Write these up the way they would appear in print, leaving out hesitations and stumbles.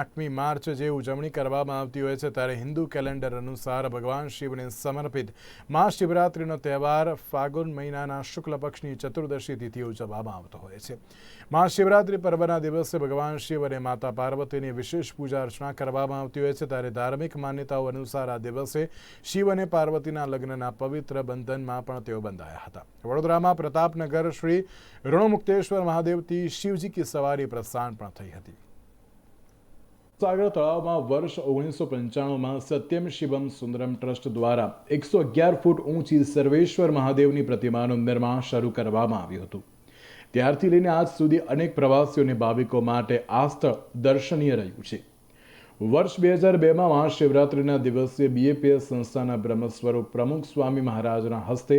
8મી March જે ઉજવણી કરવામાં આવતી હોય છે ત્યારે હિન્દુ કેલેન્ડર અનુસાર ભગવાન શિવને સમર્પિત મહાશિવરાત્રિનો તહેવાર ફાગુન મહિનાના શુક્લ પક્ષની ચતુર્દશી તિથિએ ઉજવવામાં આવતો હોય છે। મહાશિવરાત્રિ પર્વના દિવસે ભગવાન શિવ અને માતા પાર્વતીની વિશેષ પૂજા અર્ચના કરવામાં આવતી હોય છે। ત્યારે ધાર્મિક માન્યતાઓ અનુસાર આ દિવસે શિવ અને પાર્વતીના લગ્નના પવિત્ર બંધનમાં પણ તેઓ બંધાયા હતા। વડોદરામાં પ્રતાપનગર શ્રી ઋણમુક્તેશ્વર મહાદેવથી શિવજી કી સવારી પ્રસ્થાન પણ થઈ હતી। સાગર તળાવમાં વર્ષ 1995માં સત્યમ શિવમ સુંદરમ ટ્રસ્ટ દ્વારા 111 ફૂટ ઊંચી સર્વેશ્વર મહાદેવની પ્રતિમાનું નિર્માણ શરૂ કરવામાં આવ્યું હતું। ત્યારથી લઈને આજ સુધી અનેક પ્રવાસીઓ અને ભાવિકો માટે આ સ્થળ દર્શનીય રહ્યું છે। વર્ષ 2002માં મહાશિવરાત્રિના દિવસે બીએપીએસ સંસ્થાના બ્રહ્મ સ્વરૂપ પ્રમુખ સ્વામી મહારાજના હસ્તે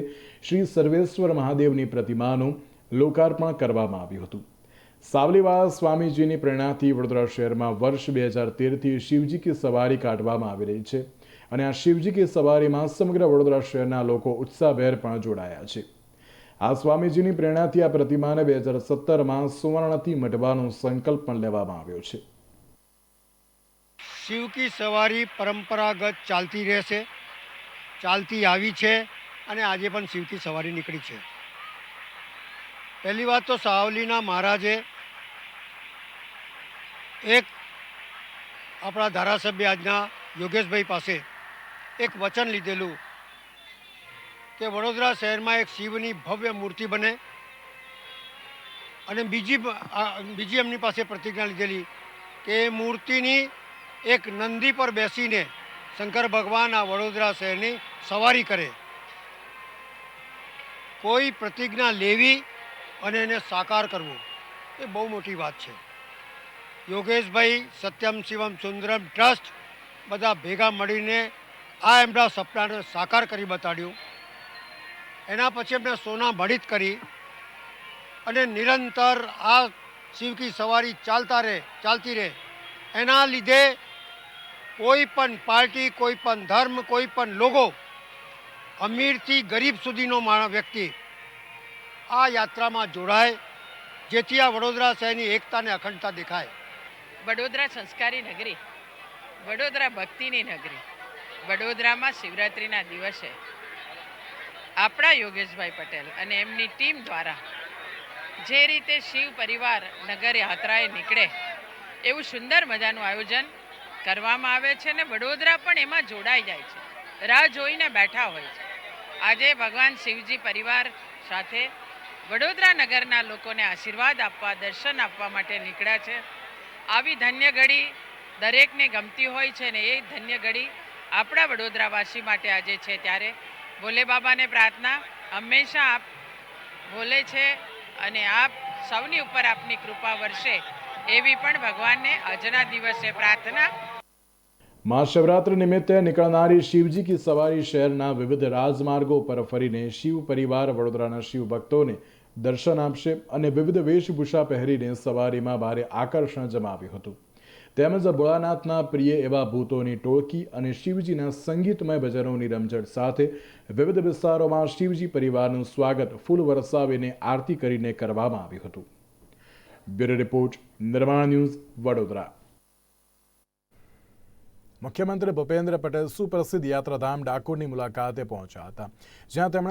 શ્રી સર્વેશ્વર મહાદેવની પ્રતિમાનું લોકાર્પણ કરવામાં આવ્યું હતું। સાવલીવાળા સ્વામીજીની પ્રેરણાથી વડોદરા શહેરમાં વર્ષ 2013થી શિવજી કી સવારી કાઢવામાં આવી રહી છે અને આ શિવજી કી સવારીમાં સમગ્ર વડોદરા શહેરના લોકો ઉત્સાહભેર પણ જોડાયા છે। આ સ્વામીજીની પ્રેરણાથી આ પ્રતિમાને 2017માં સુવર્ણથી મઢવાનો સંકલ્પ પણ લેવામાં આવ્યો છે। શિવ કી સવારી પરંપરાગત ચાલતી રહેશે, ચાલતી આવી છે અને આજે પણ શિવ કી સવારી નીકળી છે। પહેલી વાત તો સાવલીના મહારાજે એક આપણા ધારાસભ્ય આજના યોગેશભાઈ પાસે એક વચન લીધેલું કે વડોદરા શહેરમાં એક શિવની ભવ્ય મૂર્તિ બને અને બીજી એમની પાસે પ્રતિજ્ઞા લીધેલી કે એ મૂર્તિની એક નંદી પર બેસીને શંકર ભગવાન આ વડોદરા શહેરની સવારી કરે। કોઈ પ્રતિજ્ઞા લેવી અને એને સાકાર કરવું એ બહુ મોટી વાત છે। યોગેશભાઈ સત્યમ શિવમ સુંદરમ ટ્રસ્ટ બધા ભેગા મળીને આ એમના સપનાને સાકાર કરી બતાડ્યું। એના પછી એમને સોના મઢિત કરી અને નિરંતર આ શિવ કી સવારી ચાલતી રહે। એના લીધે કોઈ પણ પાર્ટી, કોઈ પણ ધર્મ, કોઈ પણ લોકો, અમીરથી ગરીબ સુધીનો વ્યક્તિ આ યાત્રામાં જોડાય, જેથી આ વડોદરા શહેરની એકતા અને અખંડતા દેખાય। વડોદરા સંસ્કારી નગરી, વડોદરા ભક્તિની નગરી, વડોદરામાં શિવરાત્રિના દિવસે આપણા યોગેશભાઈ પટેલ અને એમની ટીમ દ્વારા જે રીતે શિવ પરિવાર નગર યાત્રાએ નીકળે એવું સુંદર મજાનું આયોજન કરવામાં આવે છે અને વડોદરા પણ એમાં જોડાઈ જાય છે, રાહ જોઈને બેઠા હોય છે। આજે ભગવાન શિવજી પરિવાર સાથે વડોદરા નગરના લોકોને આશીર્વાદ આપવા, દર્શન આપવા માટે નીકળ્યા છે। આવી ધન્ય ઘડી દરેકને ગમતી હોય છે ને એ ધન્ય ઘડી આપણા વડોદરાવાસી માટે આજે છે। ત્યારે ભોલે બાબાને પ્રાર્થના હંમેશા આપ ભોલે છે અને આપ સૌની ઉપર આપની કૃપા વરસે એવી પણ ભગવાનને આજના દિવસે પ્રાર્થના। મહાશિવરાત્રિ નિમિત્તે નીકળનારી શિવજી કી સવારી શહેરના વિવિધ રાજમાર્ગો પર ફરીને શિવ પરિવાર વડોદરાના શિવ ભક્તોને દર્શન આપશે અને વિવિધ વેશભૂષા પહેરીને સવારીમાં ભારે આકર્ષણ જમાવ્યું હતું। તેમજ ભોળાનાથના પ્રિય એવા ભૂતોની ટોળકી અને શિવજીના સંગીતમય ભજનોની રમઝટ સાથે વિવિધ વિસ્તારોમાં શિવજી પરિવારનું સ્વાગત ફૂલ વરસાવીને આરતી કરીને કરવામાં આવ્યું હતું। બ્યુરો રિપોર્ટ, નિર્માણ ન્યૂઝ, વડોદરા। મુખ્યમંત્રી ભૂપેન્દ્ર પટેલ સુપ્રસિદ્ધ યાત્રાધામ ડાકોરની મુલાકાતે પહોંચ્યા હતા, જ્યાં તેમણે